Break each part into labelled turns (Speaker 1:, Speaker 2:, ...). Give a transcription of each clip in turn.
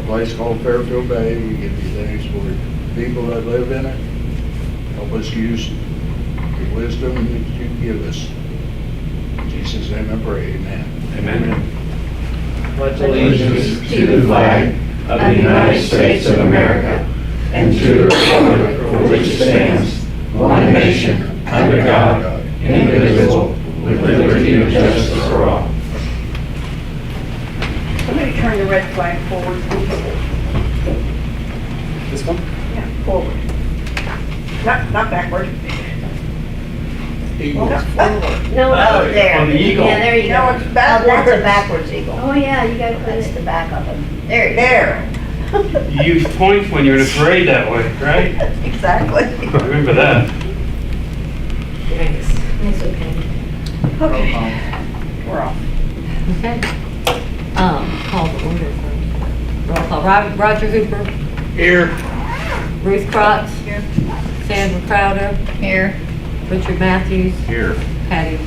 Speaker 1: place called Fairfield Bay. We give you thanks for people that live in it. Help us use the wisdom that you give us. In Jesus' name I pray, amen.
Speaker 2: Amen.
Speaker 3: Pledge allegiance to the flag of the United States of America and to the republic for which it stands, one nation, under God, indivisible, with liberty and justice for all.
Speaker 4: Somebody turn the red flag forward, please.
Speaker 2: This one?
Speaker 4: Yeah, forward. Not backward.
Speaker 1: Eagle.
Speaker 4: No, forward.
Speaker 5: No, oh, there.
Speaker 2: Oh, the eagle.
Speaker 5: Yeah, there you go.
Speaker 4: No, it's
Speaker 5: Oh, that's a
Speaker 4: backwards.
Speaker 5: backwards eagle.
Speaker 6: Oh, yeah, you gotta put
Speaker 5: That's
Speaker 6: it.
Speaker 5: the back of them. There you go.
Speaker 4: There.
Speaker 2: You use points when you're in a parade that way, right?
Speaker 4: Exactly.
Speaker 2: I remember that.
Speaker 5: Thanks. It's okay.
Speaker 4: Okay, we're off.
Speaker 6: Okay. Call the order first. Roll call. Roger Hooper,
Speaker 1: Here.
Speaker 6: Ruth Crotts,
Speaker 4: Here.
Speaker 6: Sandra Crowder,
Speaker 5: Here.
Speaker 6: Richard Matthews,
Speaker 2: Here.
Speaker 6: Patty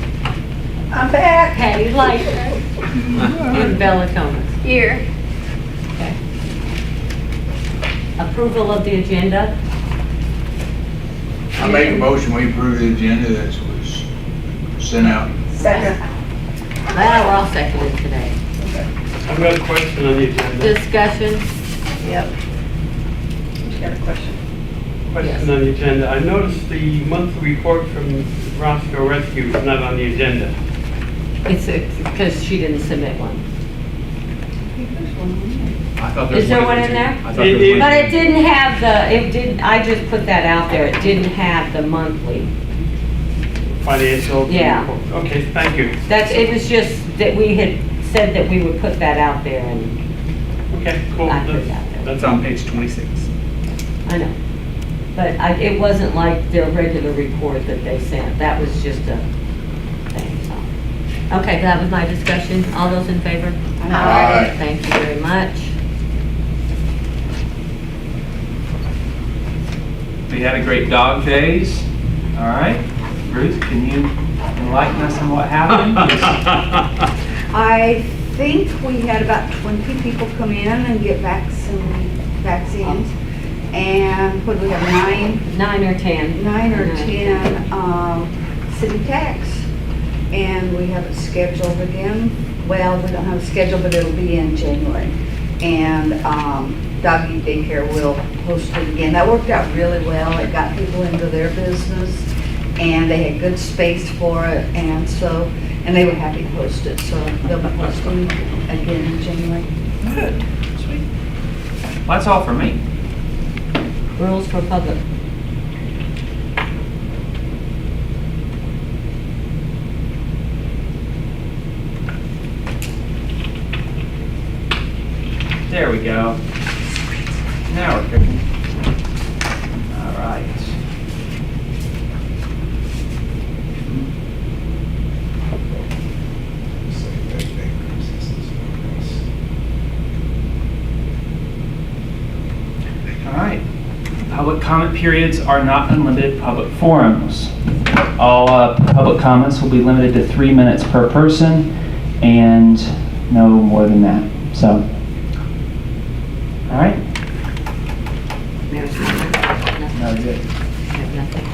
Speaker 4: I'm back.
Speaker 6: Light, and Bella Comas.
Speaker 5: Here.
Speaker 6: Okay. Approval of the agenda.
Speaker 1: I make a motion, we approve the agenda that was sent out.
Speaker 4: Second.
Speaker 6: Well, we're all seconded today.
Speaker 2: I've got a question on the agenda.
Speaker 6: Discussion.
Speaker 5: Yep.
Speaker 4: You got a question?
Speaker 2: Question on the agenda. I noticed the monthly report from Roscoe Rescue is not on the agenda.
Speaker 6: It's because she didn't submit one.
Speaker 3: I thought
Speaker 6: Is there one in there?
Speaker 3: I
Speaker 2: It is.
Speaker 6: But it didn't have I just put that out there. It didn't have the monthly.
Speaker 2: Financial.
Speaker 6: Yeah.
Speaker 2: report. Okay, thank you.
Speaker 6: It was just that we had said that we would put that out there, and
Speaker 2: Okay, cool.
Speaker 6: I put it out there.
Speaker 2: That's on page 26.
Speaker 6: I know. But it wasn't like the regular report that they sent. That was just a thing, so. Okay, that was my discussion. All those in favor?
Speaker 1: Aye.
Speaker 6: Thank you very much.
Speaker 3: We had a great dog days. All right. Ruth, can you enlighten us on what happened?
Speaker 7: I think we had about 20 people come in and get vaccines. And what do we have,
Speaker 6: 9 or 10.
Speaker 7: 9 or 10 city tax. And we have it scheduled again. Well, we don't have it scheduled, but it'll be in January. And doggy daycare will host it again. That worked out really well. It got people into their business and they had good space for it. And they were happy to host it. So they'll be hosting again in January.
Speaker 4: Good.
Speaker 3: Sweet. Well, that's all for me.
Speaker 6: Rules for public.
Speaker 3: There we go. Now we're cooking. All right. All right. Public comment periods are not unlimited public forums. All public comments will be limited to 3 minutes per person and no more than that. So, all right.
Speaker 6: There's nothing.
Speaker 3: That was it.
Speaker 6: Have nothing.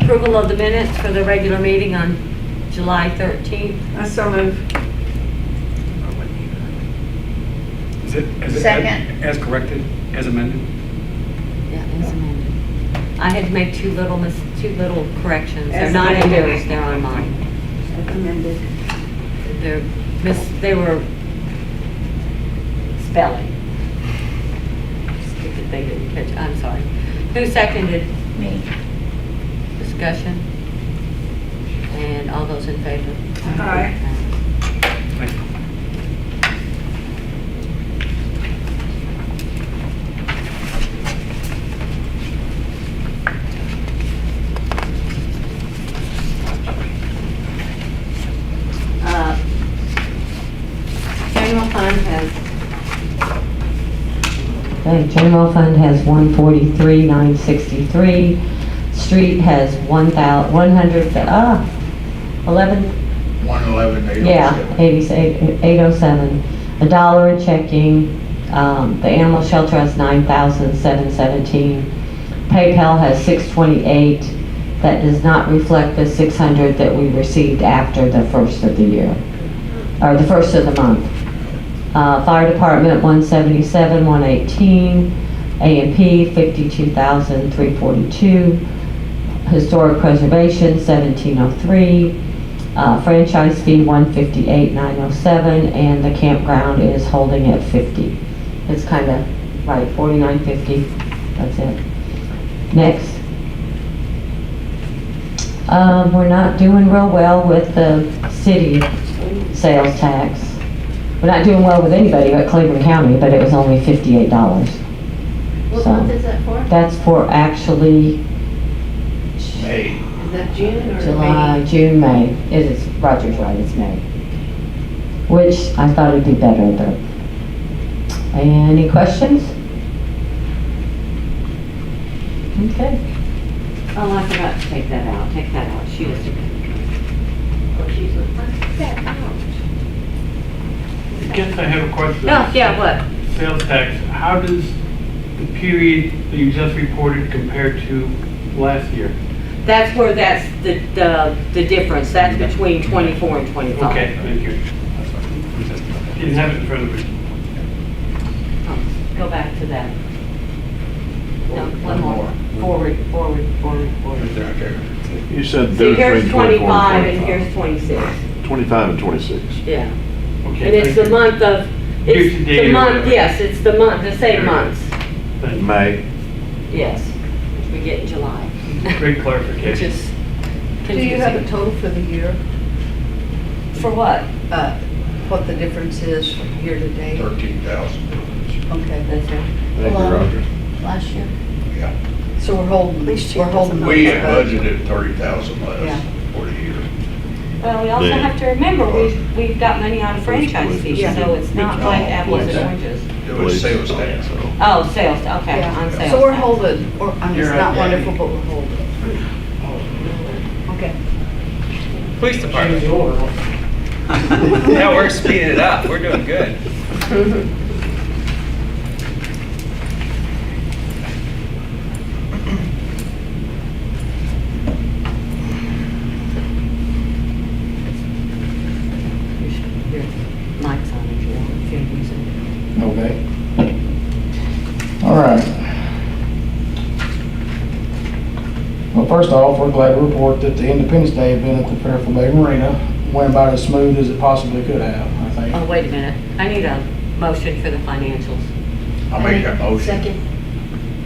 Speaker 6: Approval of the minutes for the regular meeting on July 13th.
Speaker 4: I so move.
Speaker 2: Is it
Speaker 5: Second.
Speaker 2: as corrected, as amended?
Speaker 6: Yeah, as amended. I had to make two little corrections. They're
Speaker 4: As
Speaker 6: not in
Speaker 4: amended.
Speaker 6: yours, they're on mine.
Speaker 7: Recommended.
Speaker 6: They were spelling. Stupid thing didn't catch, I'm sorry. Who seconded?
Speaker 5: Me.
Speaker 6: Discussion? And all those in favor?
Speaker 4: Aye.
Speaker 2: Thank you.
Speaker 6: General fund has 143,963. Street has 11,
Speaker 1: 111, 807.
Speaker 6: yeah, 807. $1 in checking, The animal shelter has 9,717. PayPal has 628. That does not reflect the 600 that we received after the first of the year, or the first of the month. Fire department 177, 118. A&P 52,342. Historic preservation 1703. Franchise fee 158,907, and the campground is holding at 50. It's kind of right, 49.50. That's it. Next. We're not doing real well with the city sales tax. We're not doing well with anybody but Cleveland County, but it was only $58.
Speaker 5: What
Speaker 6: So,
Speaker 5: month is that for?
Speaker 6: that's for actually
Speaker 1: Hey,
Speaker 5: Is that June or
Speaker 6: July,
Speaker 5: May?
Speaker 6: June, May. It is, Roger's right, it's May. Which I thought it'd be better, but. Any questions? Okay. Oh, I forgot to take that out. Take that out. She was.
Speaker 5: Oh, she's like, "What's that out?"
Speaker 2: I guess I have a question.
Speaker 6: No, yeah, what?
Speaker 2: Sales tax, how does the period that you just reported compare to last year?
Speaker 6: That's where that's the difference. That's between 24 and 25.
Speaker 2: Okay, thank you. Didn't have it in front of me.
Speaker 6: Go back to that. No, one more. Forward.
Speaker 3: You said
Speaker 6: See, here's
Speaker 3: between
Speaker 6: 25 and here's 26.
Speaker 3: 25 and 26.
Speaker 6: Yeah.
Speaker 2: Okay,
Speaker 6: And it's
Speaker 2: thank
Speaker 6: the
Speaker 2: you.
Speaker 6: month of,
Speaker 2: Year
Speaker 6: it's
Speaker 2: to
Speaker 6: the
Speaker 2: date or
Speaker 6: month,
Speaker 2: whatever.
Speaker 6: yes, it's the month, the same months.
Speaker 2: Thank you.
Speaker 3: May.
Speaker 6: Yes. Which we get in July.
Speaker 2: Great
Speaker 6: Which
Speaker 2: clarification.
Speaker 6: is
Speaker 7: Do you have a
Speaker 6: confusing.
Speaker 7: total for the year?
Speaker 6: For what?
Speaker 7: What the difference is from year to date?
Speaker 1: 13,000.
Speaker 7: Okay,
Speaker 6: That's it.
Speaker 3: Thank you, Roger.
Speaker 5: Last year.
Speaker 1: Yeah.
Speaker 7: so we're holding,
Speaker 4: Least she
Speaker 7: we're holding.
Speaker 4: doesn't
Speaker 1: We had
Speaker 7: the budget.
Speaker 1: budgeted 30,000
Speaker 7: Yeah.
Speaker 1: less for the year.
Speaker 6: Well, we also
Speaker 3: Yeah.
Speaker 6: have to remember, we've got money on franchise fees,
Speaker 7: Yeah.
Speaker 6: so it's not like apples and oranges.
Speaker 1: It was sales tax.
Speaker 6: Oh, sales, okay,
Speaker 7: Yeah.
Speaker 6: on sales.
Speaker 7: So we're
Speaker 6: tax.
Speaker 7: holding, I mean, it's
Speaker 1: You're
Speaker 7: not
Speaker 1: okay.
Speaker 7: wonderful, but we're holding. Okay.
Speaker 8: Police department. Yeah, we're speeding it up. We're doing good.
Speaker 6: Your mic's on if you want, if you're using it.
Speaker 9: Okay. All right. Well, first off, we're glad to report that the Independence Day event at the Fairfield Bay Marina went about as smooth as it possibly could have, I think.
Speaker 6: Oh, wait a minute, I need a motion for the financials.
Speaker 1: I'll make that motion.
Speaker 5: Second.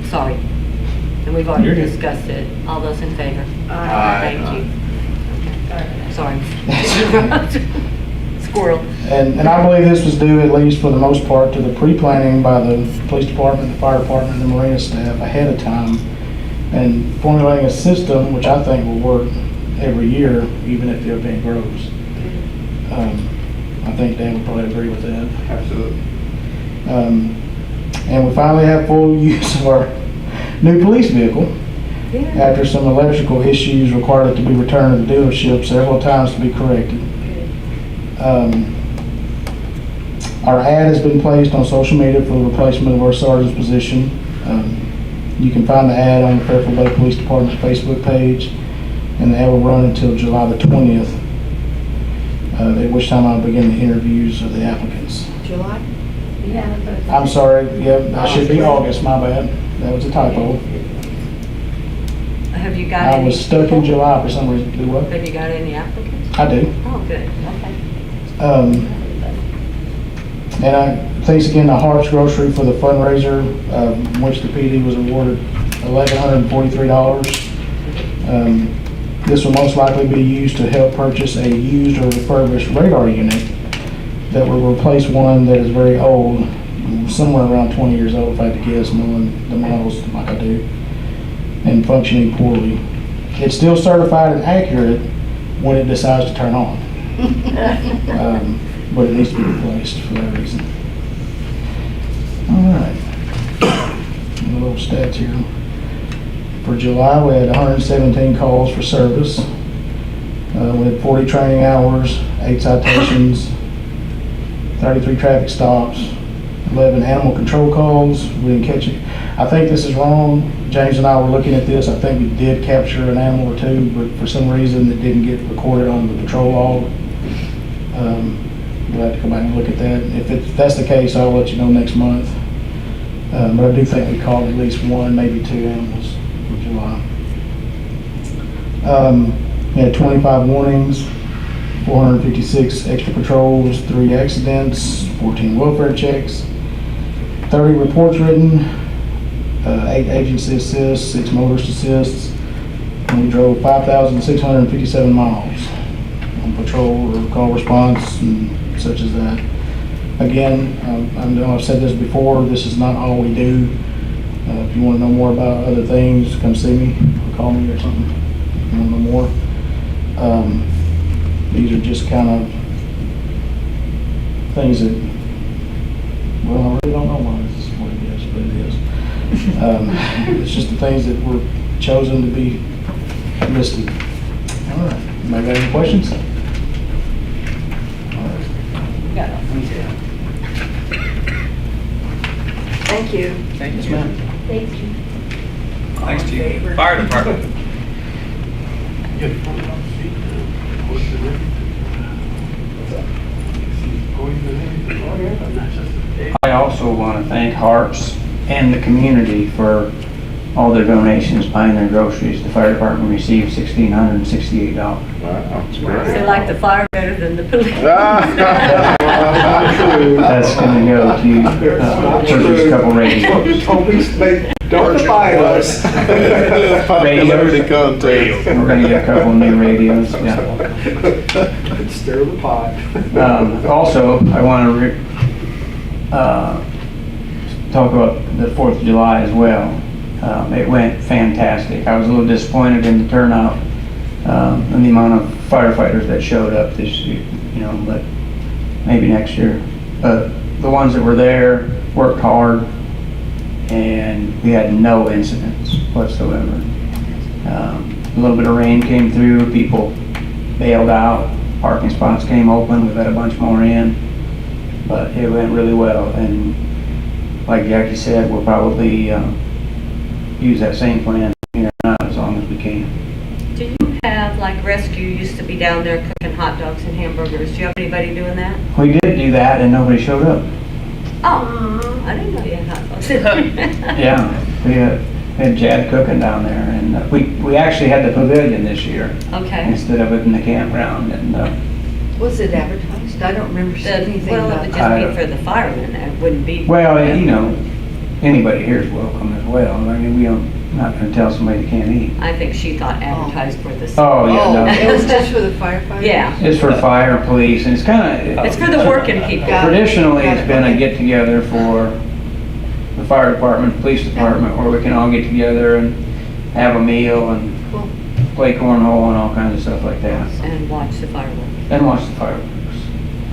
Speaker 6: Sorry. And we've already
Speaker 9: You're good.
Speaker 6: discussed it. All those in favor?
Speaker 1: Aye.
Speaker 6: Thank you. Sorry. Squirrel.
Speaker 9: And I believe this was due, at least for the most part, to the pre-planning by the police department, the fire department, and the marina staff ahead of time, and formulating a system which I think will work every year, even if the event grows. I think Dan would probably agree with that.
Speaker 1: Absolutely.
Speaker 9: And we finally have full use of our new police vehicle.
Speaker 6: Yeah.
Speaker 9: After some electrical issues required it to be returned to the dealership several times to be corrected. Our ad has been placed on social media for the replacement of our sergeant's position. You can find the ad on the Fairfield Bay Police Department's Facebook page, and the ad will run until July the 20th, at which time I'll begin the interviews of the applicants.
Speaker 7: July?
Speaker 5: Yeah.
Speaker 9: I'm sorry, yeah, I should be August, my bad. That was a typo.
Speaker 6: Have you got
Speaker 9: I
Speaker 6: any?
Speaker 9: was stuck in July for some reason. Do what?
Speaker 6: Have you got any applicants?
Speaker 9: I do.
Speaker 6: Oh, good, okay.
Speaker 9: And thanks again to Hart's Grocery for the fundraiser, which the PD was awarded $1,143. This will most likely be used to help purchase a used or refurbished radar unit that will replace one that is very old, somewhere around 20 years old if I had to guess, knowing the models like I do, and functioning poorly. It's still certified and accurate when it decides to turn on. But it needs to be replaced for that reason. All right. A little stats here. For July, we had 117 calls for service. We had 40 training hours, 8 citations, 33 traffic stops, 11 animal control calls. We didn't catch it. I think this is wrong. James and I were looking at this. I think we did capture an animal or two, but for some reason it didn't get recorded on the patrol log. We'll have to come back and look at that. If that's the case, I'll let you know next month. But I do think we caught at least one, maybe two animals for July. We had 25 warnings, 456 extra patrols, 3 accidents, 14 welfare checks, 30 reports written, 8 agency assists, 6 motorist assists, and we drove 5,657 miles on patrol or call response and such as that. Again, I know I've said this before, this is not all we do. If you want to know more about other things, come see me or call me or something. If you want to know more. These are just kind of things that, well, I really don't know why this is what it is, but it is. It's just the things that were chosen to be listed. All right, anybody got any questions? All right.
Speaker 4: Thank you.
Speaker 8: Thank
Speaker 9: Yes,
Speaker 8: you.
Speaker 9: ma'am.
Speaker 5: Thank you.
Speaker 8: Thanks, Chief. Fire department.
Speaker 3: I also want to thank Hearts and the community for all their donations, buying their groceries. The fire department received $1,668.
Speaker 1: Wow, that's
Speaker 4: They
Speaker 1: great.
Speaker 4: like the fire better than the police.
Speaker 3: That's going to go to purchase a couple radios.
Speaker 10: Don't defy us.
Speaker 3: Popularity
Speaker 10: contest.
Speaker 3: We're going to get a couple new radios, yeah.
Speaker 10: Stir the pot.
Speaker 3: Also, I want to talk about the 4th of July as well. It went fantastic. I was a little disappointed in the turnout and the amount of firefighters that showed up this year, but maybe next year. The ones that were there worked hard, and we had no incidents whatsoever. A little bit of rain came through, people bailed out, parking spots came open, we've had a bunch more in, but it went really well. And like Jackie said, we'll probably use that same plan here now as long as we can.
Speaker 4: Do you have, like rescue used to be down there cooking hot dogs and hamburgers? Do you have anybody doing that?
Speaker 3: We did do that and nobody showed up.
Speaker 4: Oh, I didn't know you had hot dogs.
Speaker 3: Yeah, we had Jad cooking down there, and we actually had the pavilion this year
Speaker 4: Okay.
Speaker 3: instead of it in the campground. And
Speaker 7: Was it advertised? I don't remember seeing anything
Speaker 4: Well, it
Speaker 7: about
Speaker 4: would
Speaker 7: it.
Speaker 4: just be for the firemen, it wouldn't be.
Speaker 3: well, anybody here is welcome as well. I mean, not going to tell somebody they can't eat.
Speaker 4: I think she thought advertised for the.
Speaker 3: Oh yeah,
Speaker 7: Oh,
Speaker 3: no.
Speaker 7: it was just for the firefighters?
Speaker 4: Yeah.
Speaker 3: It's for fire, police, and it's kind of.
Speaker 4: It's for the working people.
Speaker 7: Got it.
Speaker 3: Traditionally,
Speaker 7: Got
Speaker 3: it's
Speaker 7: it.
Speaker 3: been a get-together for the fire department, police department, where we can all get together and have a meal and
Speaker 7: Cool.
Speaker 3: play cornhole and all kinds of stuff like that,
Speaker 4: And watch the fireworks.
Speaker 3: and watch the fireworks.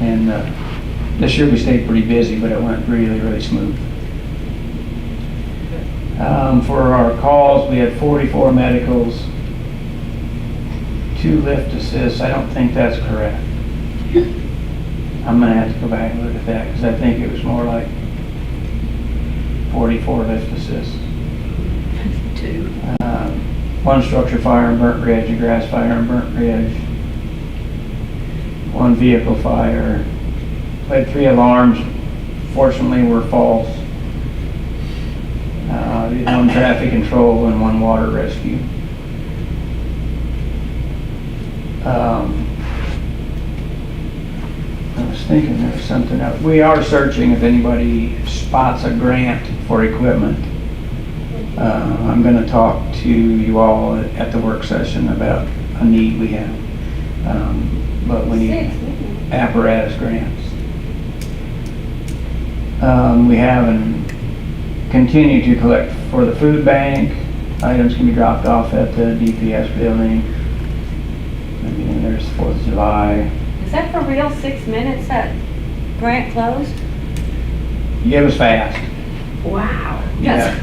Speaker 3: And this year we stayed pretty busy, but it went really, really smooth. For our calls, we had 44 medicals, 2 lift assists. I don't think that's correct. I'm gonna have to go back and look at that, because I think it was more like 44 lift assists.
Speaker 4: 2.
Speaker 3: 1 structure fire in Burnt Ridge, a grass fire in Burnt Ridge, 1 vehicle fire. We had 3 alarms, fortunately were false. 1 traffic control and 1 water rescue. I was thinking there was something else. We are searching if anybody spots a grant for equipment. I'm going to talk to you all at the work session about a need we have. But we need apparatus grants. We have and continue to collect for the food bank. Items can be dropped off at the DPS building. And there's 4th of July.
Speaker 4: Is that for real, 6 minutes that grant closed?
Speaker 3: Yeah, it was fast.
Speaker 4: Wow.
Speaker 3: Yeah.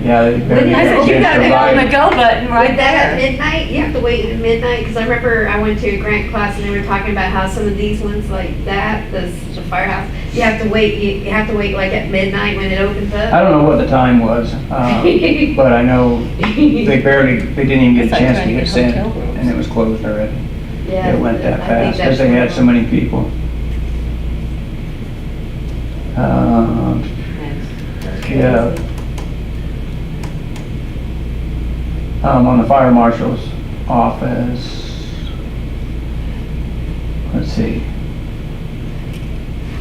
Speaker 3: Yeah, they barely
Speaker 4: I
Speaker 3: got a
Speaker 4: said, you
Speaker 3: chance
Speaker 4: got
Speaker 3: to
Speaker 4: to hit on the
Speaker 3: ride.
Speaker 4: go button right
Speaker 5: Like that at
Speaker 4: there.
Speaker 5: midnight, you have to wait at midnight, because I remember I went to a grant class and they were talking about how some of these ones like that, the firehouse, you have to wait, you have to wait like at midnight when it opens
Speaker 3: I
Speaker 5: up.
Speaker 3: don't know what the time was, but I know they didn't even get a
Speaker 4: It's like
Speaker 3: chance to
Speaker 4: trying to
Speaker 3: hit
Speaker 4: get
Speaker 3: send,
Speaker 4: hotel rooms.
Speaker 3: and it was closed already.
Speaker 5: Yeah,
Speaker 3: It went that
Speaker 5: I think
Speaker 3: fast, because
Speaker 5: that's
Speaker 3: they had
Speaker 5: what-
Speaker 3: so many people. Yeah. On the fire marshal's office, let's see.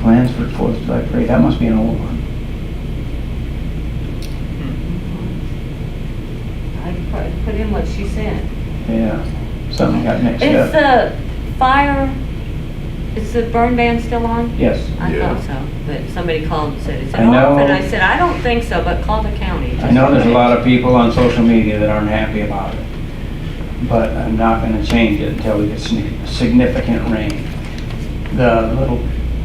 Speaker 3: Plans for 4th of July parade, that must be an old one.
Speaker 4: I put in what she said.
Speaker 3: Yeah, something got mixed
Speaker 4: Is
Speaker 3: up.
Speaker 4: the fire, is the burn ban still on?
Speaker 3: Yes,
Speaker 4: I
Speaker 1: Yeah.
Speaker 4: thought so, but somebody called and said, is it
Speaker 3: I know.
Speaker 4: off? And I said, I don't think so, but call the county.
Speaker 3: I know there's a lot of people on social media that aren't happy about it, but I'm not gonna change it until we get significant rain. The little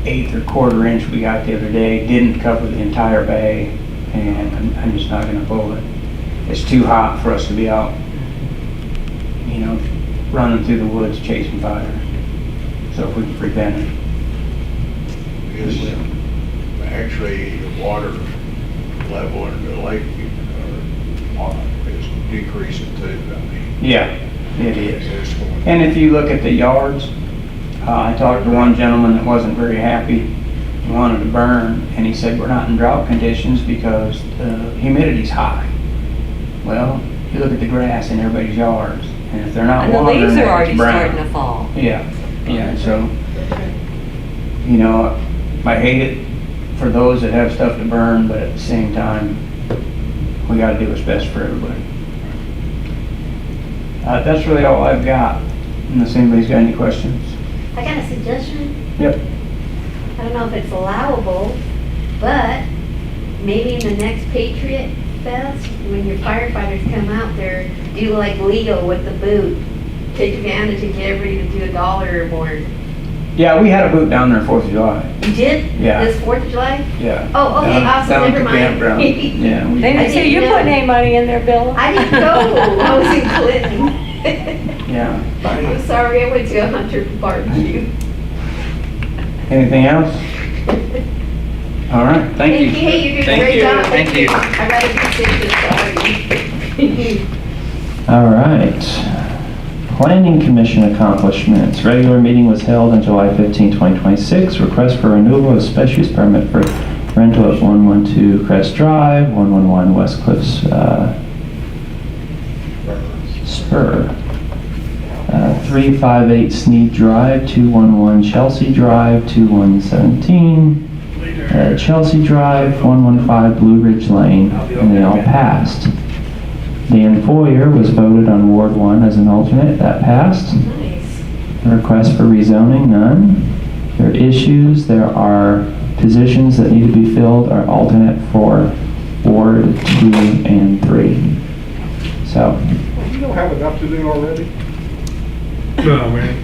Speaker 3: 1/8 or 1/4 inch we got the other day didn't cover the entire bay, and I'm just not gonna pull it. It's too hot for us to be out, running through the woods chasing fire. So if we can prevent it.
Speaker 1: Is actually the water level in the lake is decreasing too, I mean.
Speaker 3: Yeah, it is.
Speaker 1: It's going-
Speaker 3: And if you look at the yards, I talked to one gentleman that wasn't very happy, he wanted to burn, and he said, we're not in drought conditions because the humidity's high. Well, you look at the grass in everybody's yards, and if they're not
Speaker 4: And the
Speaker 3: watering
Speaker 4: leaves
Speaker 3: it,
Speaker 4: are
Speaker 3: it's
Speaker 4: already
Speaker 3: brown.
Speaker 4: starting to fall.
Speaker 3: Yeah, so, I hate it for those that have stuff to burn, but at the same time, we gotta do what's best for everybody. That's really all I've got, unless anybody's got any questions.
Speaker 5: I got a suggestion.
Speaker 3: Yep.
Speaker 5: I don't know if it's allowable, but maybe in the next Patriot Fest, when your firefighters come out there, do like Leo with the boot. Take advantage and get everybody to do $1 or more.
Speaker 3: Yeah, we had a boot down there 4th of July.
Speaker 5: You did?
Speaker 3: Yeah.
Speaker 5: This 4th of July?
Speaker 3: Yeah.
Speaker 5: Oh, okay,
Speaker 3: Down-
Speaker 5: awesome,
Speaker 3: down at
Speaker 5: never
Speaker 3: the
Speaker 5: mind.
Speaker 3: campground. Yeah.
Speaker 4: They
Speaker 5: I
Speaker 4: didn't say
Speaker 5: didn't
Speaker 4: you're
Speaker 5: know.
Speaker 4: putting any money in there, Bill.
Speaker 5: I didn't go. I was in Clinton.
Speaker 3: Yeah.
Speaker 5: I'm sorry, I went to a hunter barbecue.
Speaker 3: Anything else? All right, thank you.
Speaker 5: Hey, you're doing a
Speaker 8: Thank
Speaker 5: great
Speaker 8: you.
Speaker 5: job.
Speaker 8: Thank you.
Speaker 5: I read it this already.
Speaker 11: All right. Planning Commission accomplishments. Regular meeting was held on July 15, 2026. Request for renewal of special use permit for rental at 112 Crest Drive, 111 West Cliffs Spur. 358 Sneed Drive, 211 Chelsea Drive, 2117 Chelsea Drive, 115 Blue Ridge Lane, and they all passed. Dan Foyer was voted on Ward 1 as an alternate. That passed.
Speaker 5: Nice.
Speaker 11: Request for rezoning, none. There are issues. There are positions that need to be filled, are alternate for Ward 2 and 3. So,
Speaker 10: You don't have enough to do already?
Speaker 12: No, man.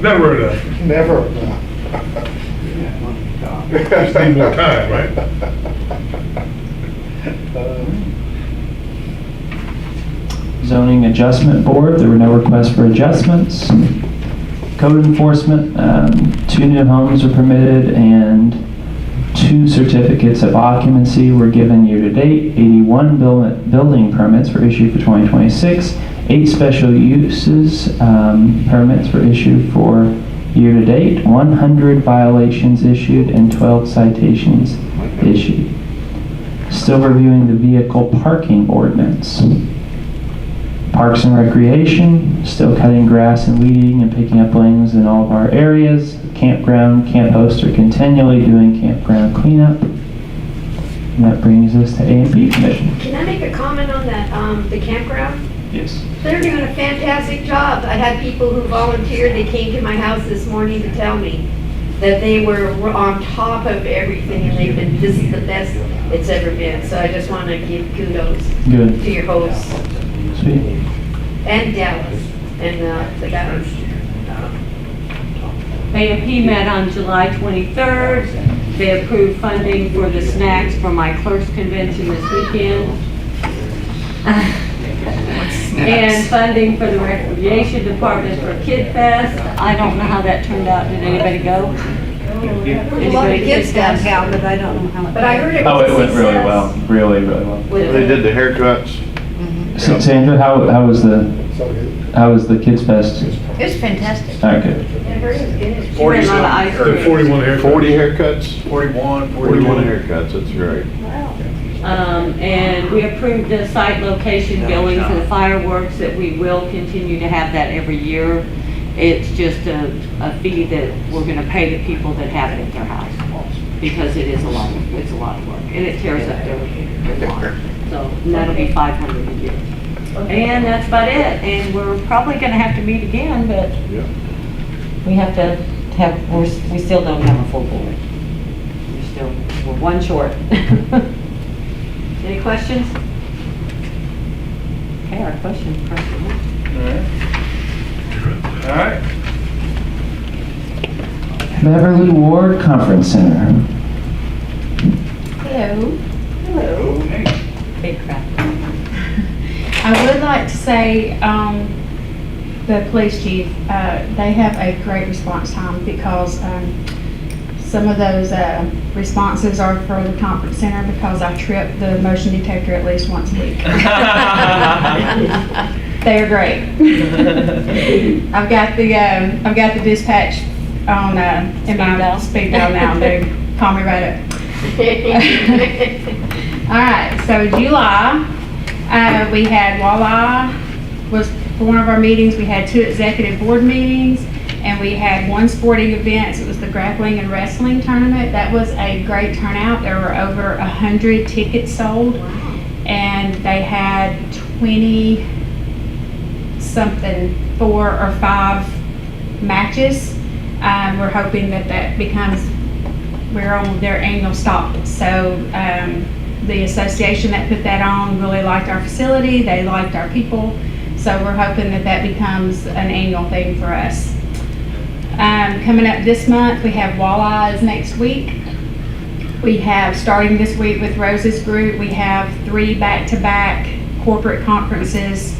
Speaker 12: Never enough.
Speaker 10: Never.
Speaker 12: Just need more time, right?
Speaker 11: Zoning Adjustment Board, there were no requests for adjustments. Code enforcement, 2 new homes are permitted and 2 certificates of occupancy were given year-to-date. 81 building permits were issued for 2026. 8 special uses permits were issued for year-to-date. 100 violations issued and 12 citations issued. Still reviewing the vehicle parking ordinance. Parks and Recreation, still cutting grass and weeding and picking up limbs in all of our areas. Campground, camp hosts are continually doing campground cleanup. And that brings us to A&P Commission.
Speaker 5: Can I make a comment on that, the campground?
Speaker 11: Yes.
Speaker 5: They're doing a fantastic job. I had people who volunteered, they came to my house this morning to tell me that they were on top of everything and they've been, this is the best it's ever been. So I just want to give kudos
Speaker 11: Good.
Speaker 5: to your hosts
Speaker 11: Sweet.
Speaker 5: and Dallas and the guys.
Speaker 4: AFP met on July 23rd.
Speaker 6: They approved funding for the snacks for my clerks convention this weekend. And funding for the recreation department for Kid Fest. I don't know how that turned out. Did anybody go?
Speaker 7: There's a lot of kids downtown, but I don't know how much.
Speaker 5: But I heard it
Speaker 11: Oh,
Speaker 5: was
Speaker 11: it
Speaker 5: a
Speaker 11: went really
Speaker 5: success.
Speaker 11: well, really, really well.
Speaker 3: They did the haircuts.
Speaker 11: So Sandra, how was the Kids Fest?
Speaker 7: It was fantastic.
Speaker 11: All right, good.
Speaker 5: I heard it was good.
Speaker 6: She ran a lot of ice
Speaker 12: Or
Speaker 6: cream.
Speaker 12: 41 haircuts.
Speaker 3: 40 haircuts?
Speaker 1: 41,
Speaker 3: 41 haircuts, that's great.
Speaker 6: And we approved the site location billing for the fireworks, that we will continue to have that every year. It's just a fee that we're gonna pay the people that have it at their house, because it is a lot of work, and it tears up their lawn. So, and that'll be $500 a year. And that's about it, and we're probably gonna have to meet again, but we have to have, we still don't have a full board. We're one short. Any questions? Okay, our questions,
Speaker 11: All right. Beverly Ward Conference Center.
Speaker 13: Hello.
Speaker 6: Big crowd.
Speaker 13: I would like to say, the police chief, they have a great response time, because some of those responses are for the conference center, because I trip the motion detector at least once a week. They're great. I've got the dispatch on in my speed dial now. They call me right up. All right, so July, we had Walleye was for one of our meetings. We had 2 executive board meetings, and we had 1 sporting event. It was the grappling and wrestling tournament. That was a great turnout. There were over 100 tickets sold, and they had 20 something, 4 or 5 matches. We're hoping that becomes, we're on their annual stop. So the association that put that on really liked our facility. They liked our people. So we're hoping that becomes an annual thing for us. Coming up this month, we have Walleyes next week. We have, starting this week with Rose's group, we have 3 back-to-back corporate conferences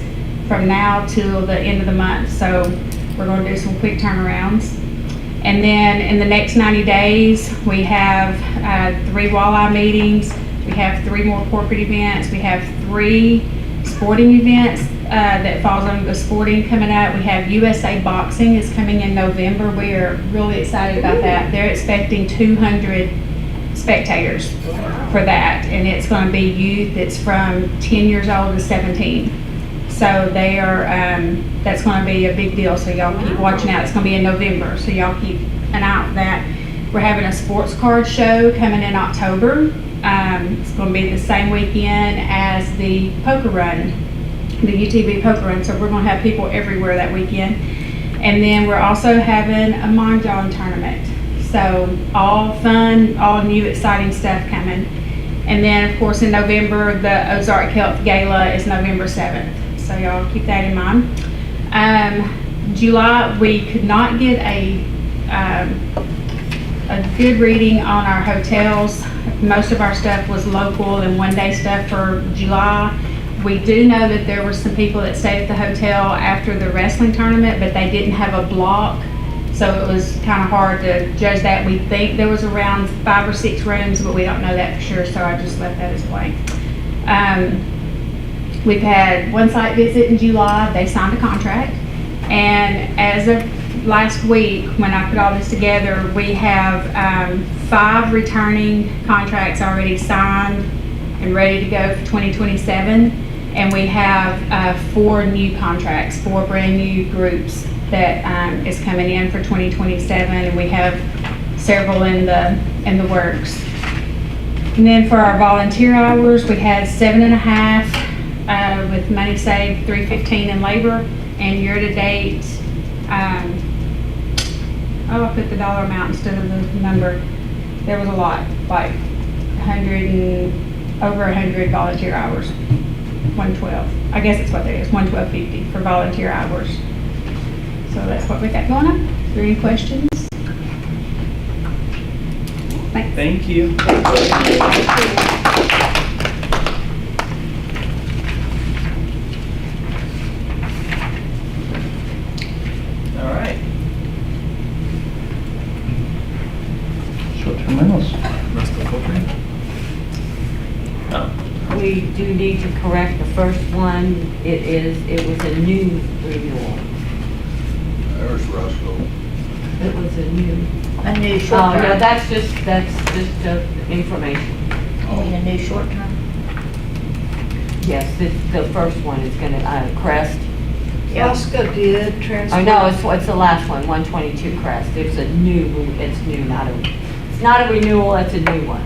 Speaker 13: from now till the end of the month. So we're going to do some quick turnarounds. And then in the next 90 days, we have 3 Walleye meetings. We have 3 more corporate events. We have 3 sporting events that falls under the sporting coming up. We have USA Boxing is coming in November. We are really excited about that. They're expecting 200 spectators for that, and it's going to be youth. It's from 10 years old to 17. So they are, that's going to be a big deal. So y'all keep watching out. It's going to be in November, so y'all keep an eye out for that. We're having a sports card show coming in October. It's going to be the same weekend as the poker run, the UTV poker run. So we're going to have people everywhere that weekend. And then we're also having a Mahjong tournament. So all fun, all new, exciting stuff coming. And then, of course, in November, the Ozark Health Gala is November 7th. So y'all keep that in mind. July, we could not get a good reading on our hotels. Most of our stuff was local and one-day stuff for July. We do know that there were some people that stayed at the hotel after the wrestling tournament, but they didn't have a block. So it was kind of hard to judge that. We think there was around 5 or 6 rooms, but we don't know that for sure, so I just left that as blank. We've had 1 site visit in July. They signed a contract. And as of last week, when I put all this together, we have 5 returning contracts already signed and ready to go for 2027. And we have 4 new contracts, 4 brand new groups that is coming in for 2027, and we have several in the works. And then for our volunteer hours, we had 7.5 with money saved, 315 in labor, and year to date, I'll put the dollar amount instead of the number. There was a lot, like 100 and over 100 volunteer hours. 112. I guess that's what that is. 112.50 for volunteer hours. So that's what we got going on. Is there any questions? Thanks.
Speaker 11: Thank you. All right. Short-term rentals. Oh.
Speaker 6: We do need to correct the first one. It was a new renewal.
Speaker 1: There's Russell.
Speaker 6: It was a new.
Speaker 3: A new
Speaker 6: Oh,
Speaker 3: short
Speaker 6: no,
Speaker 3: term.
Speaker 6: that's just information.
Speaker 3: You mean a new short term?
Speaker 6: Yes, the first one is gonna, Crest.
Speaker 7: Roscoe did transfer.
Speaker 6: Oh, no, it's the last one, 122 Crest. It's new, it's not a renewal, it's a new one.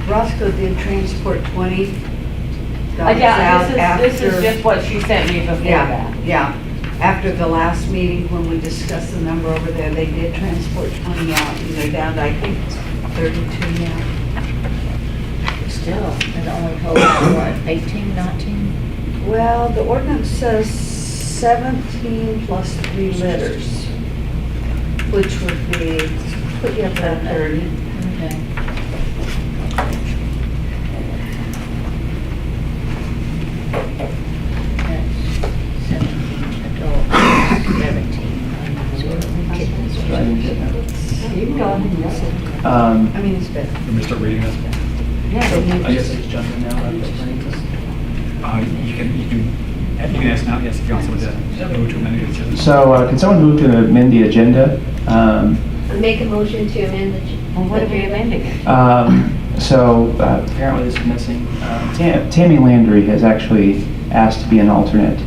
Speaker 7: Roscoe did transport 20. dollars
Speaker 6: Yeah,
Speaker 7: out
Speaker 6: this is
Speaker 7: after-
Speaker 6: just what she sent me before
Speaker 7: Yeah,
Speaker 6: that.
Speaker 7: yeah. After the last meeting, when we discussed the number over there, they did transport 20 out, and they're down to, I think, 32 now.
Speaker 3: Still, it only holds, what, 18, 19?
Speaker 7: Well, the ordinance says 17 plus 3 litters, which would be, put you up at 30.
Speaker 3: Okay. That's 17 adults, 17 kittens.
Speaker 6: You can go ahead and listen.
Speaker 7: I mean, it's better.
Speaker 8: Let me start reading this.
Speaker 6: Yeah.
Speaker 11: I guess I just jump in now.
Speaker 8: You can ask now, yes, if you want someone to move to amend the agenda.
Speaker 11: So, can someone move to amend the agenda?
Speaker 5: Make a motion to amend the.
Speaker 6: Well, what are we amending it?
Speaker 11: Apparently this is missing. Tammy Landry has actually asked to be an alternate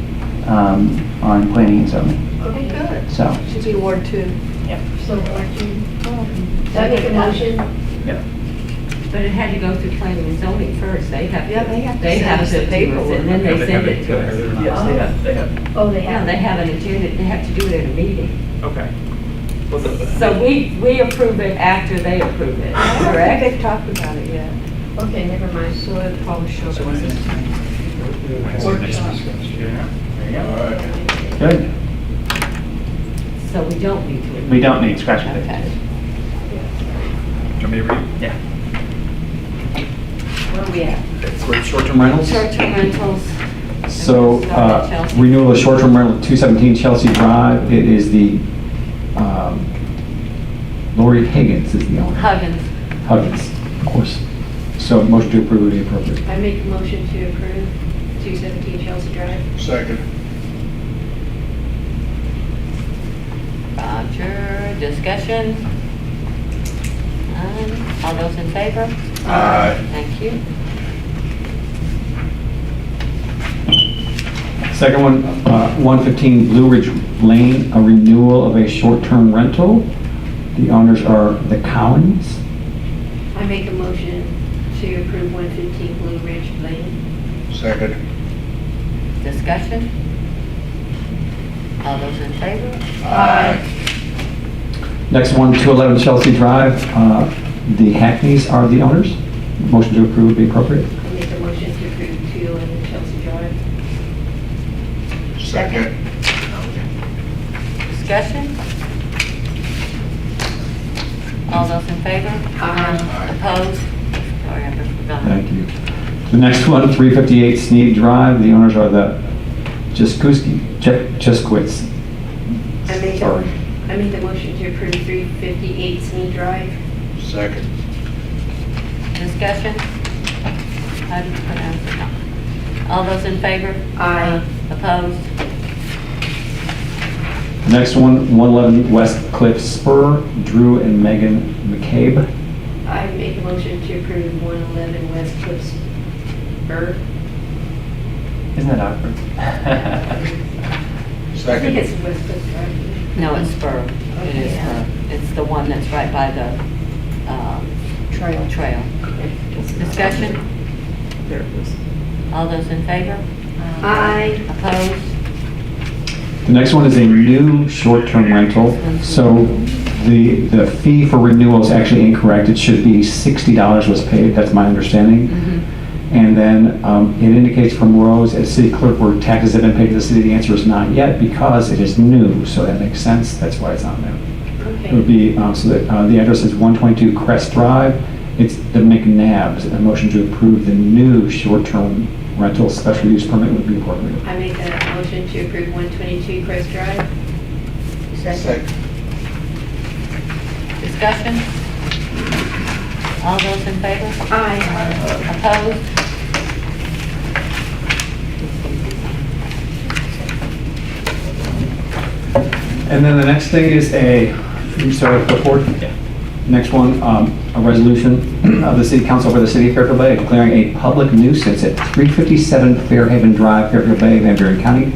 Speaker 11: on planning and zoning.
Speaker 7: Okay, good.
Speaker 11: So,
Speaker 7: Should be Ward 2.
Speaker 5: So, so I make a motion.
Speaker 11: yeah.
Speaker 6: But it had to go through planning and zoning first. They have to.
Speaker 7: Yeah, they have to
Speaker 6: They
Speaker 7: send
Speaker 6: have
Speaker 7: us
Speaker 6: to
Speaker 7: the
Speaker 6: do
Speaker 7: paperwork.
Speaker 6: it, and then they send it to us.
Speaker 11: Yes, they have.
Speaker 5: Oh, they
Speaker 6: Yeah,
Speaker 5: have.
Speaker 6: they have an agenda, they have to do it at a meeting.
Speaker 11: Okay.
Speaker 6: So we approve it after they approve it,
Speaker 7: I don't think
Speaker 6: correct?
Speaker 7: they've talked about it yet,
Speaker 5: Okay, never mind.
Speaker 7: so it probably shows
Speaker 8: So
Speaker 7: up.
Speaker 8: when is this?
Speaker 1: All right.
Speaker 11: Good.
Speaker 6: So we don't need to.
Speaker 11: We don't need scratch and
Speaker 6: Okay.
Speaker 11: fix.
Speaker 8: Do you want me to read?
Speaker 11: Yeah.
Speaker 6: Where are we at?
Speaker 8: For short-term rentals?
Speaker 6: Short-term rentals.
Speaker 14: So,
Speaker 6: Start at Chelsea.
Speaker 14: renewal of short-term rental, 217 Chelsea Drive. It is the, Lori Higgins is the owner.
Speaker 6: Huggins.
Speaker 14: Huggins, of course. So, motion to approve would be appropriate.
Speaker 5: I make a motion to approve 217 Chelsea Drive.
Speaker 1: Second.
Speaker 6: Roger, discussion? None. All those in favor?
Speaker 1: Aye.
Speaker 6: Thank you.
Speaker 14: Second one, 115 Blue Ridge Lane, a renewal of a short-term rental. The owners are the Cowens.
Speaker 5: I make a motion to approve 115 Blue Ridge Lane.
Speaker 1: Second.
Speaker 6: Discussion? All those in favor?
Speaker 1: Aye.
Speaker 14: Next one, 211 Chelsea Drive. The Hackneys are the owners. Motion to approve would be appropriate.
Speaker 5: I make a motion to approve 211 Chelsea Drive.
Speaker 1: Second.
Speaker 6: Discussion? All those in favor?
Speaker 5: Aye.
Speaker 6: Opposed? Sorry, I forgot.
Speaker 14: Thank you. The next one, 358 Sneed Drive. The owners are the Cheskowitz.
Speaker 5: I make the motion to approve 358 Sneed Drive.
Speaker 1: Second.
Speaker 6: Discussion? How do you pronounce it? All those in favor?
Speaker 5: Aye.
Speaker 6: Opposed?
Speaker 14: Next one, 111 West Cliff Spur, Drew and Megan McCabe.
Speaker 5: I make a motion to approve 111 West Cliff Spur.
Speaker 11: Isn't that awkward?
Speaker 5: I think
Speaker 1: Second.
Speaker 5: it's West Cliff Drive.
Speaker 6: No, it's Spur. It is Spur. It's the one that's right by the trail. Discussion?
Speaker 11: There it is.
Speaker 6: All those in favor?
Speaker 5: Aye.
Speaker 6: Opposed?
Speaker 14: The next one is a new short-term rental. So the fee for renewal is actually incorrect. It should be $60 was paid, that's my understanding. And then it indicates from Rose as city clerk where taxes have been paid to the city. The answer is not yet because it is new, so that makes sense. That's why it's on there. It would be, so that, the address is 122 Crest Drive. It's the McNabbs. A motion to approve the new short-term rental special use permit would be appropriate.
Speaker 5: I make a motion to approve 122 Crest Drive.
Speaker 7: Second.
Speaker 4: Discussion? All those in favor?
Speaker 5: Aye.
Speaker 4: Opposed?
Speaker 14: And then the next thing is sorry, before, next one, a resolution of the City Council for the City of Fairfield Bay declaring a public nuisance at 357 Fairhaven Drive, Fairfield Bay, Van Buren County,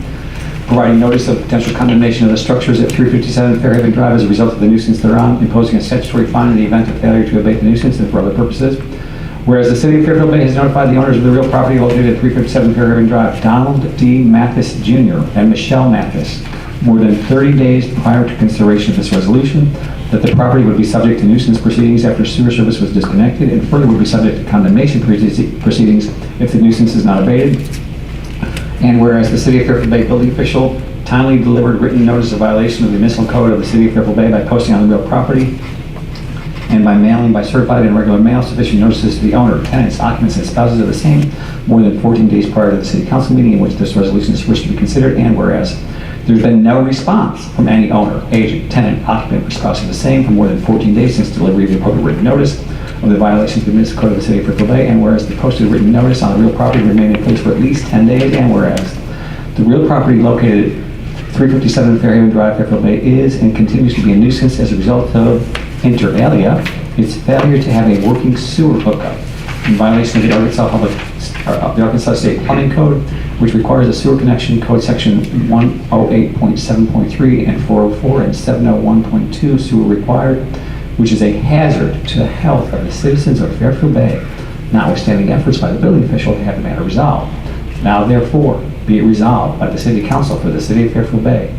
Speaker 14: providing notice of potential condemnation of the structures at 357 Fairhaven Drive as a result of the nuisance thereon, imposing a statutory fine in the event of failure to abate the nuisance and for other purposes. Whereas the City of Fairfield Bay has notified the owners of the real property located at 357 Fairhaven Drive, Donald D. Mathis Jr. and Michelle Mathis, more than 30 days prior to consideration of this resolution, that the property would be subject to nuisance proceedings after sewer service was disconnected, and further would be subject to condemnation proceedings if the nuisance is not abated. And whereas the City of Fairfield Bay building official timely delivered written notice of violation of the municipal code of the City of Fairfield Bay by posting on the real property and by mailing by certified and regular mail sufficient notices to the owner, tenants, occupants, and spouses of the same more than 14 days prior to the City Council meeting in which this resolution is first to be considered, and whereas there's been no response from any owner, agent, tenant, occupant, or spouse of the same for more than 14 days since delivery of the appropriate written notice of the violations of the municipal code of the City of Fairfield Bay, and whereas the posted written notice on the real property remained in place for at least 10 days, and whereas the real property located at 357 Fairhaven Drive, Fairfield Bay is and continues to be a nuisance as a result of, inter alia, its failure to have a working sewer hookup in violation of the Arkansas State Plumbing Code, which requires a sewer connection code section 108.7.3 and 404 and 701.2 sewer required, which is a hazard to the health of the citizens of Fairfield Bay, notwithstanding efforts by the building official to have the matter resolved. Now therefore, be it resolved by the City Council for the City of Fairfield Bay,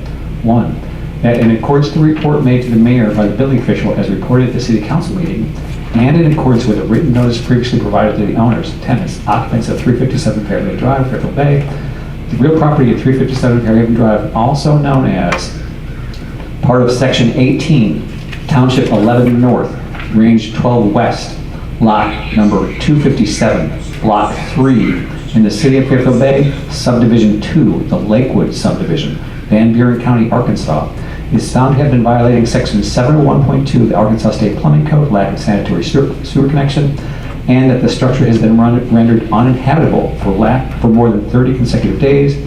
Speaker 14: 1, that in accordance with the report made to the mayor by the building official as reported at the City Council meeting, and in accordance with a written notice previously provided to the owners, tenants, occupants of 357 Fairhaven Drive, Fairfield Bay, the real property at 357 Fairhaven Drive, also known as part of Section 18, Township 11 North, Range 12 West, Lot number 257, Block 3, in the City of Fairfield Bay, Subdivision 2, the Lakewood Subdivision, Van Buren County, Arkansas, is found to have been violating Section 701.2 of the Arkansas State Plumbing Code, lack of sanitary sewer connection, and that the structure has been rendered uninhabitable for more than 30 consecutive days,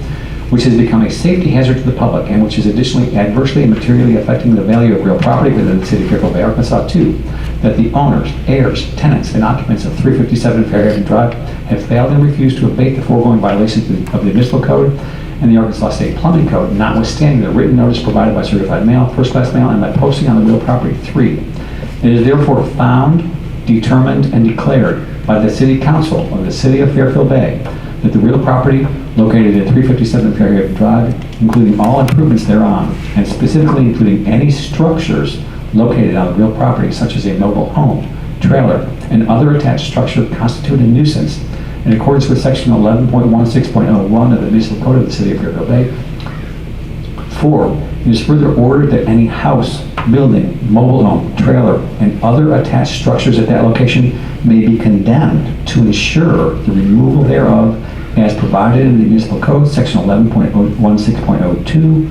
Speaker 14: which has become a safety hazard to the public, and which is additionally adversely and materially affecting the value of real property within the City of Fairfield Bay, Arkansas. 2, that the owners, heirs, tenants, and occupants of 357 Fairhaven Drive have failed and refused to abate the foregoing violations of the municipal code and the Arkansas State Plumbing Code, notwithstanding the written notice provided by certified mail, first-class mail, and by posting on the real property. 3, it is therefore found, determined, and declared by the City Council of the City of Fairfield Bay that the real property located at 357 Fairhaven Drive, including all improvements thereon, and specifically including any structures located on the real property, such as a mobile home, trailer, and other attached structure, constitute a nuisance in accordance with Section 11.16.01 of the Municipal Code of the City of Fairfield Bay. 4, it is further ordered that any house, building, mobile home, trailer, and other attached structures at that location may be condemned to ensure the removal thereof as provided in the Municipal Code, Section 11.16.02,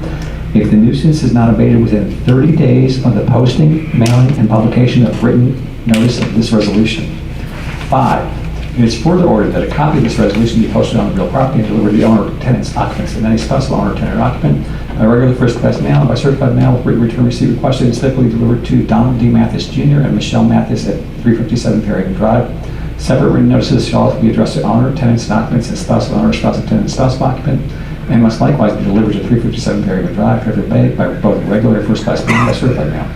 Speaker 14: if the nuisance is not abated within 30 days of the posting, mailing, and publication of written notice of this resolution. 5, it is further ordered that a copy of this resolution be posted on the real property and delivered to the owner, tenants, occupants, and any special owner, tenant, or occupant by regular first-class mail and by certified mail with written return receipt requested and specifically delivered to Donald D. Mathis Jr. and Michelle Mathis at 357 Fairhaven Drive. Separate written notices shall also be addressed to owner, tenants, and occupants, and spouse of owner, spouse of tenant, and spouse of occupant, and must likewise be delivered to 357 Fairhaven Drive, Fairfield Bay, by both regular and first-class mail and by certified mail.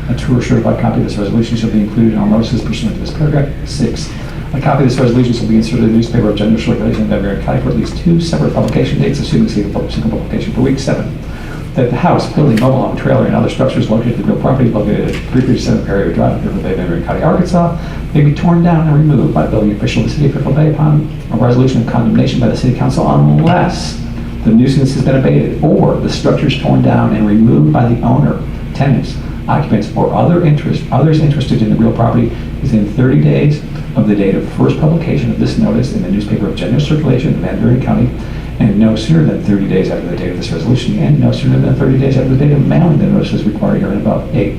Speaker 14: A true or certified copy of this resolution shall be included in all notices pursuant to this paragraph. 6, a copy of this resolution shall be inserted in the newspaper of general circulation in Van Buren County for at least 2 separate publication dates, assuming single publication per week. 7, that the house, building, mobile home, trailer, and other structures located at the real property located at 357 Fairhaven Drive, Fairfield Bay, Van Buren County, Arkansas, may be torn down and removed by the building official of the City of Fairfield Bay upon a resolution of condemnation by the City Council unless the nuisance has been abated or the structure is torn down and removed by the owner, tenants, occupants, or others interested in the real property within 30 days of the date of first publication of this notice in the newspaper of general circulation in Van Buren County, and no sooner than 30 days after the date of this resolution, and no sooner than 30 days after the date of mailing the notice as required herein above. 8.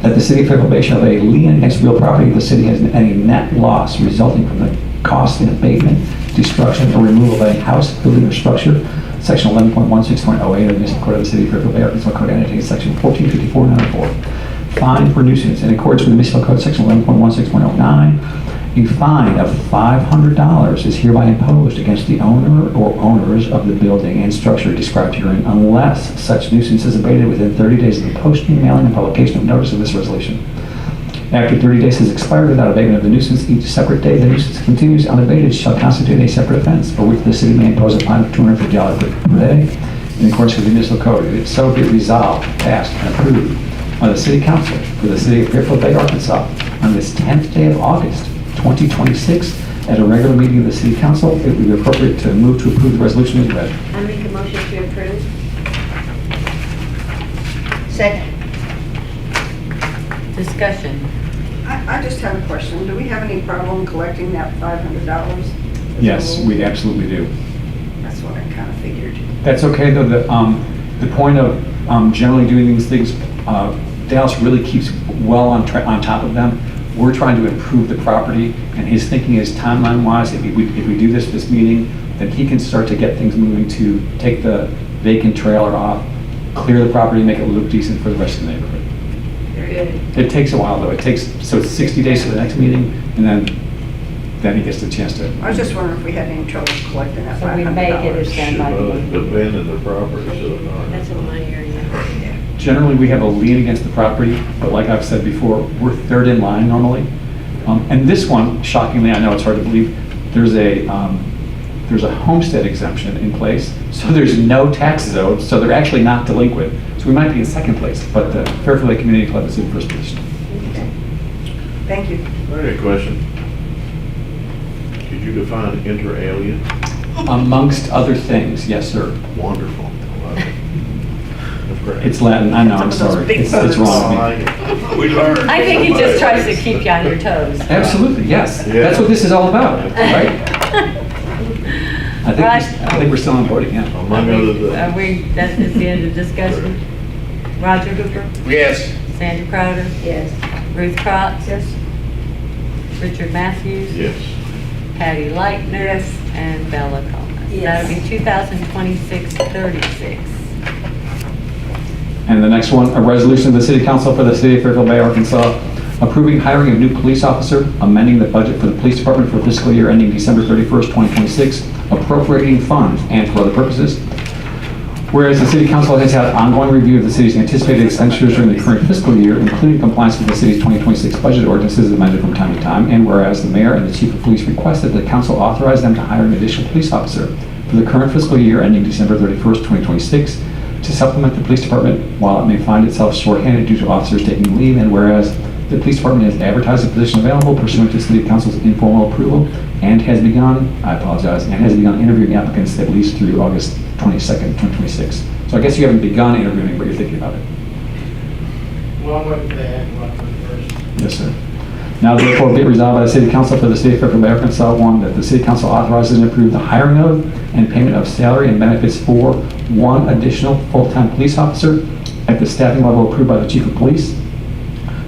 Speaker 14: That the city of Fairfield Bay shall lay a lien against real property if the city has any net loss resulting from the cost in abatement, destruction, or removal of any house, building, or structure. Section 11.16.08 of the Municipal Code of the City of Fairfield Bay, Arkansas Code annotated Section 1454.94. Fine for nuisance in accordance with the Municipal Code Section 11.16.09. A fine of $500 is hereby imposed against the owner or owners of the building and structure described herein unless such nuisance is abated within 30 days of the posting, mailing, and publication of notice of this resolution. After 30 days has expired without abatement of the nuisance, each separate day the nuisance continues unabated shall constitute a separate offense for which the city may impose a fine of $250 per day in accordance with the municipal code. If so be resolved, passed, and approved by the City Council for the City of Fairfield Bay, Arkansas on this 10th day of August, 2026, at a regular meeting of the City Council, it would be appropriate to move to approve the resolution as read.
Speaker 5: I make a motion to approve.
Speaker 7: Second.
Speaker 4: Discussion.
Speaker 7: I just have a question. Do we have any problem collecting that $500?
Speaker 14: Yes, we absolutely do.
Speaker 7: That's what I kind of figured.
Speaker 14: That's okay, though. The point of generally doing these things, Dallas really keeps well on top of them. We're trying to improve the property, and his thinking is timeline-wise, if we do this meeting, then he can start to get things moving to take the vacant trailer off, clear the property, make it look decent for the rest of the neighborhood.
Speaker 7: Very good.
Speaker 14: It takes a while, though. So it's 60 days to the next meeting, and then he gets the chance to.
Speaker 7: I was just wondering if we had any trouble collecting that
Speaker 4: So we make it a
Speaker 7: $500.
Speaker 4: standby meeting.
Speaker 12: Abandon the property, so not.
Speaker 4: That's in my area.
Speaker 14: Generally, we have a lien against the property, but like I've said before, we're third in line normally. And this one, shockingly, I know it's hard to believe, there's a homestead exemption in place, so there's no taxes owed, so they're actually not delinquent. So we might be in second place, but the Fairfield Lake Community Club is in first position.
Speaker 7: Okay. Thank you.
Speaker 12: I have a question. Could you define inter alia?
Speaker 14: Amongst other things, yes, sir.
Speaker 12: Wonderful. I love it. That's great.
Speaker 14: It's Latin, I know, I'm
Speaker 7: Some of those
Speaker 14: sorry.
Speaker 7: big
Speaker 14: It's
Speaker 7: words.
Speaker 14: wrong of me.
Speaker 12: We learned.
Speaker 4: I think he just tries to keep you on your toes.
Speaker 14: Absolutely, yes.
Speaker 12: Yeah.
Speaker 14: That's what this is all about, right?
Speaker 4: Right.
Speaker 14: I think we're still on board again.
Speaker 12: Among other
Speaker 4: Are
Speaker 12: things.
Speaker 4: we, that is the end of discussion? Roger Hooper?
Speaker 1: Yes.
Speaker 4: Sandy Crowder?
Speaker 5: Yes.
Speaker 4: Ruth Crotts?
Speaker 7: Yes.
Speaker 4: Richard Matthews?
Speaker 12: Yes.
Speaker 4: Patty Lightner?
Speaker 7: Yes.
Speaker 4: And Bella Thomas.
Speaker 5: Yes.
Speaker 4: That'll be 2026-36.
Speaker 14: And the next one, a resolution of the City Council for the City of Fairfield Bay, Arkansas, approving hiring of new police officer, amending the budget for the police department for fiscal year ending December 31st, 2026, appropriating funds, and for other purposes. Whereas the City Council has had ongoing review of the city's anticipated expenditures during the current fiscal year, including compliance with the city's 2026 budget ordinances as amended from time to time, and whereas the mayor and the chief of police requested that the council authorize them to hire an additional police officer for the current fiscal year ending December 31st, 2026, to supplement the police department while it may find itself shorthanded due to officers taking leave, and whereas the police department has advertised a position available pursuant to City Council's informal approval and has begun interviewing applicants at least through August 22nd, 2026. So I guess you haven't begun interviewing, but you're thinking about it.
Speaker 9: Well, what they first.
Speaker 14: Yes, sir. Now therefore be it resolved by the City Council for the City of Fairfield Bay, Arkansas, one, that the City Council authorizes and approves the hiring of and payment of salary and benefits for one additional full-time police officer at the staffing level approved by the Chief of Police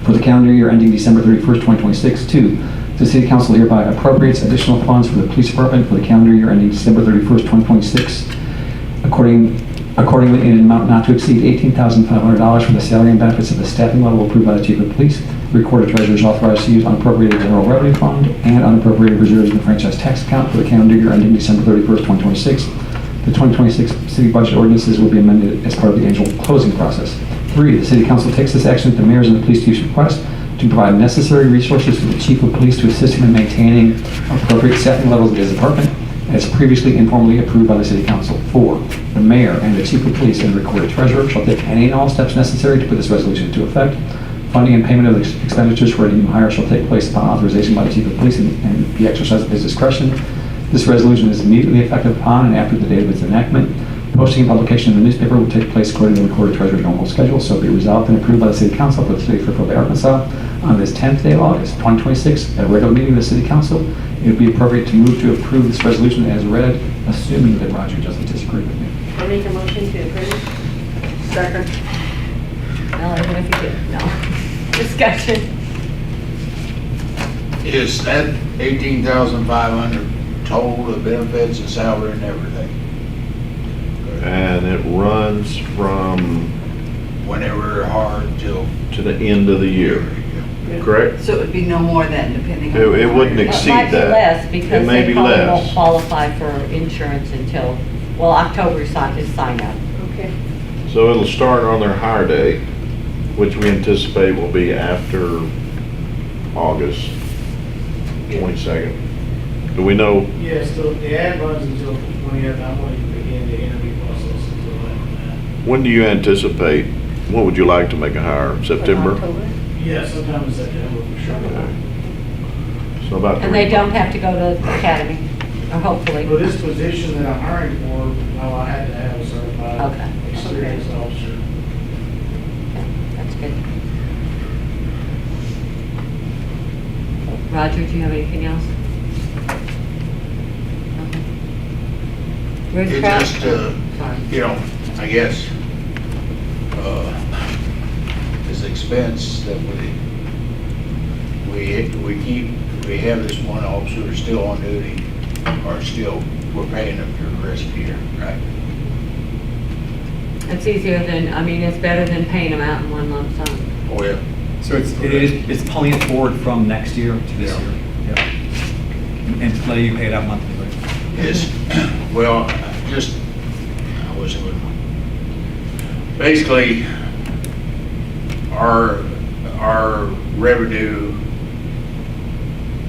Speaker 14: for the calendar year ending December 31st, 2026. Two, the City Council hereby appropriates additional funds for the Police Department for the calendar year ending December 31st, 2026, accordingly in an amount not to exceed $18,500 for the salary and benefits of the staffing level approved by the Chief of Police. The Recorder Treasurer is authorized to use unappropriated general revenue fund and unappropriated reserves in the franchise tax account for the calendar year ending December 31st, 2026. The 2026 city budget ordinances will be amended as part of the annual closing process. 3, the City Council takes this action at the Mayor's and the Police Chief's request to provide necessary resources to the Chief of Police to assist him in maintaining appropriate staffing levels of his department, as previously informally approved by the City Council. 4, the Mayor and the Chief of Police and the Recorder Treasurer shall take any and all steps necessary to put this resolution into effect. Funding and payment of expenditures for any new hire shall take place upon authorization by the Chief of Police and the exercise of his discretion. This resolution is immediately effective upon and after the date of its enactment. Posting and publication in the newspaper will take place according to the Recorder Treasurer's normal schedule, so be resolved and approved by the City Council for the City of Fairfield, Bay, Arkansas on this 10th day of August, 2026, at a regular meeting of the City Council. It would be appropriate to move to approve this resolution as read, assuming that Roger doesn't disagree with me.
Speaker 5: I'll make a motion to approve.
Speaker 7: Second.
Speaker 4: Well, even if you did, no. Discussion.
Speaker 1: Is that 18,500 total of benefits and salary and everything?
Speaker 12: And it runs from
Speaker 1: Whenever hard till,
Speaker 12: to the end of the year, correct?
Speaker 7: So it would be no more than depending on.
Speaker 12: It wouldn't
Speaker 4: It
Speaker 12: exceed
Speaker 4: might be
Speaker 12: that.
Speaker 4: less
Speaker 12: It
Speaker 4: because
Speaker 12: may
Speaker 4: they
Speaker 12: be
Speaker 4: probably won't
Speaker 12: less.
Speaker 4: qualify for insurance until, well, October is sign up.
Speaker 5: Okay.
Speaker 12: So it'll start on their hire day, which we anticipate will be after August 22nd. Do we know?
Speaker 9: Yes, the ad runs until 20th, I'm going to begin the interview process until that.
Speaker 12: When do you anticipate, what would you like to make a hire? September?
Speaker 9: Yeah, sometime in September for sure.
Speaker 12: Okay. So about
Speaker 4: And they
Speaker 12: 3
Speaker 4: don't
Speaker 12: months.
Speaker 4: have to go to academy, or hopefully.
Speaker 9: For this position that I'm hiring for, no, I had to have a certified,
Speaker 4: Okay.
Speaker 9: experienced officer.
Speaker 4: That's good. Roger, do you have anything else? Nothing? Ruth
Speaker 1: it
Speaker 4: Kraft?
Speaker 1: just,
Speaker 4: Sorry.
Speaker 1: you know, I guess, this expense that we have this one officer still on duty, or still, we're paying him for the rest of the year, right?
Speaker 4: It's easier than, I mean, it's better than paying them out in one lump sum.
Speaker 1: Oh, yeah.
Speaker 8: So it's pulling it forward from next year to this year. Yeah. And letting you pay it out monthly, right?
Speaker 1: Is, well, I wish it would. Basically, our revenue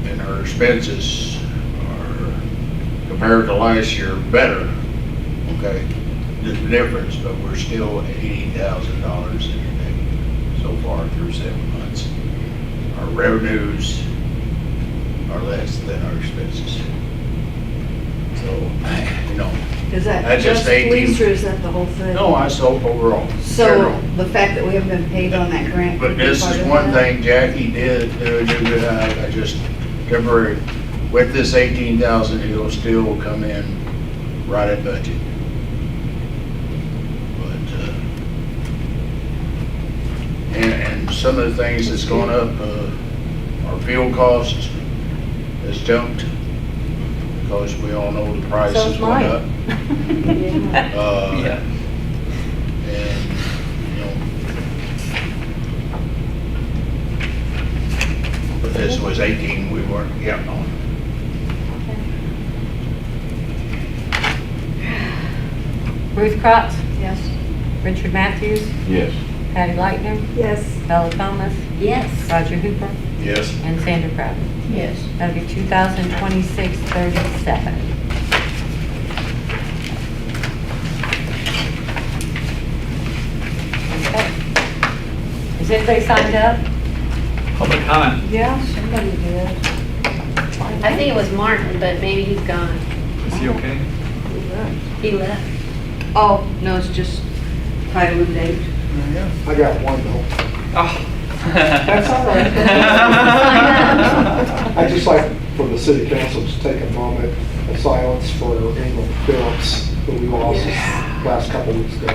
Speaker 1: and our expenses are, compared to last year, better, okay? There's a difference, but we're still at $80,000 in the negative so far through 7 months. Our revenues are less than our expenses. So, you know,
Speaker 7: Is that
Speaker 1: That's
Speaker 7: just
Speaker 1: just 18.
Speaker 7: police or is that the whole thing?
Speaker 1: no, I saw overall.
Speaker 7: So
Speaker 1: general.
Speaker 7: the fact that we haven't been paid on that grant.
Speaker 1: But
Speaker 7: could be
Speaker 1: this
Speaker 7: part
Speaker 1: is
Speaker 7: of
Speaker 1: one
Speaker 7: that?
Speaker 1: thing Jackie did do a good job. I just temporary, with this 18,000, it'll still come in right at budget. But, and some of the things that's gone up, our fuel costs has jumped because we all know the prices
Speaker 4: So's
Speaker 1: went
Speaker 4: mine.
Speaker 1: up.
Speaker 8: Yeah.
Speaker 1: And, you know, but this was 18, we weren't getting on.
Speaker 4: Ruth Crotts,
Speaker 7: Yes.
Speaker 4: Richard Matthews,
Speaker 12: Yes.
Speaker 4: Patty Lightner,
Speaker 7: Yes.
Speaker 4: Bella Thomas,
Speaker 5: Yes.
Speaker 4: Roger Hooper,
Speaker 1: Yes.
Speaker 4: and Sandra Crowder.
Speaker 5: Yes.
Speaker 4: That'll be 2026-37. Okay. Is anybody signed up?
Speaker 8: Public comment.
Speaker 7: Yeah, somebody did.
Speaker 5: I think it was Martin, but maybe he's gone.
Speaker 8: Is he okay?
Speaker 5: He left.
Speaker 7: Oh, no, it's just title and date.
Speaker 10: I got one though.
Speaker 8: Oh.
Speaker 10: That's all right. I'd just like for the city council to take a moment of silence for England Phillips, who we lost last couple weeks ago. I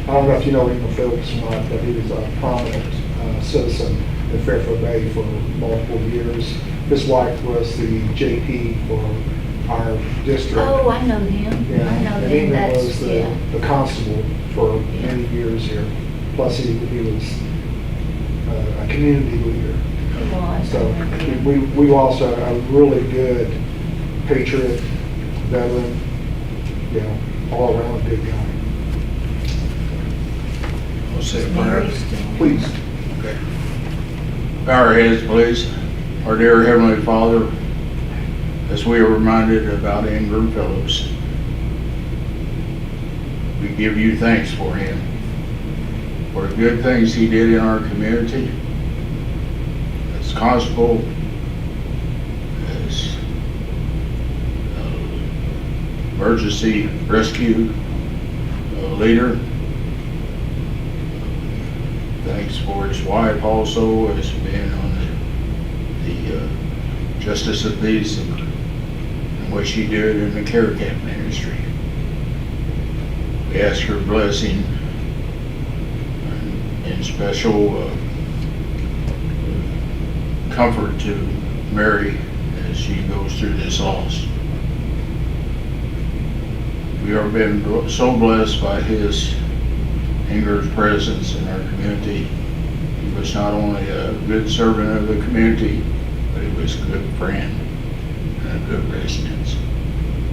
Speaker 10: don't know if you know England Phillips or not, but he was a prominent citizen in Fairfield Bay for multiple years. His wife was the JP for our district.
Speaker 5: Oh, I know him.
Speaker 10: Yeah,
Speaker 5: I know
Speaker 10: and
Speaker 5: him.
Speaker 10: England
Speaker 5: That's,
Speaker 10: was
Speaker 5: yeah.
Speaker 10: the constable for many years here. Plus, he was a community leader.
Speaker 5: He was.
Speaker 10: So we lost a really good patriot, veteran, you know, all around good guy.
Speaker 1: I'll say a prayer.
Speaker 10: Please.
Speaker 1: Okay. Bow our heads, please. Our dear Heavenly Father, as we are reminded about Ingram Phillips, we give you thanks for him, for the good things he did in our community, as constable, as emergency rescue leader. Thanks for his wife also, as being on the Justice of Peace and what she did in the care camp ministry. We ask her blessing and special comfort to Mary as she goes through this loss. We have been so blessed by his Inger's presence in our community. He was not only a good servant of the community, but he was a good friend and a good resident.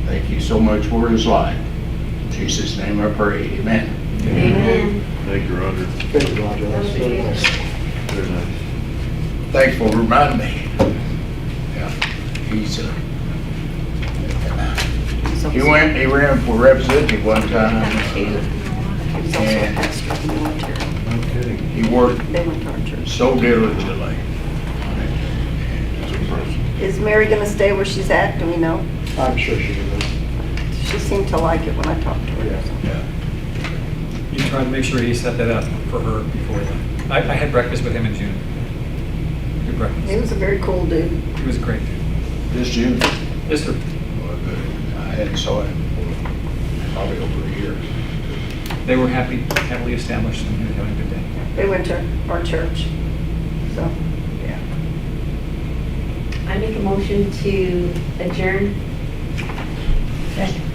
Speaker 1: Thank you so much for his life. In Jesus' name I pray, amen.
Speaker 5: Amen.
Speaker 12: Thank you, Roger.
Speaker 10: Thank you, Roger. That's very nice.
Speaker 12: Very nice.
Speaker 1: Thanks for reminding me. Yeah, he ran for representative one time. And he worked so diligently.
Speaker 15: Is Mary gonna stay where she's at, do we know?
Speaker 10: I'm sure she will.
Speaker 15: She seemed to like it when I talked to her.
Speaker 10: Yeah.
Speaker 8: You tried to make sure he set that up for her before then. I had breakfast with him in June. Good
Speaker 15: He
Speaker 8: breakfast.
Speaker 15: was a very cool dude.
Speaker 8: He was great.
Speaker 1: This June,
Speaker 8: Yes, sir.
Speaker 1: I hadn't saw him for probably over a year.
Speaker 8: They were happily established, and he was having a good day.
Speaker 15: They went to our church, so, yeah.
Speaker 5: I make a motion to adjourn.
Speaker 13: Second.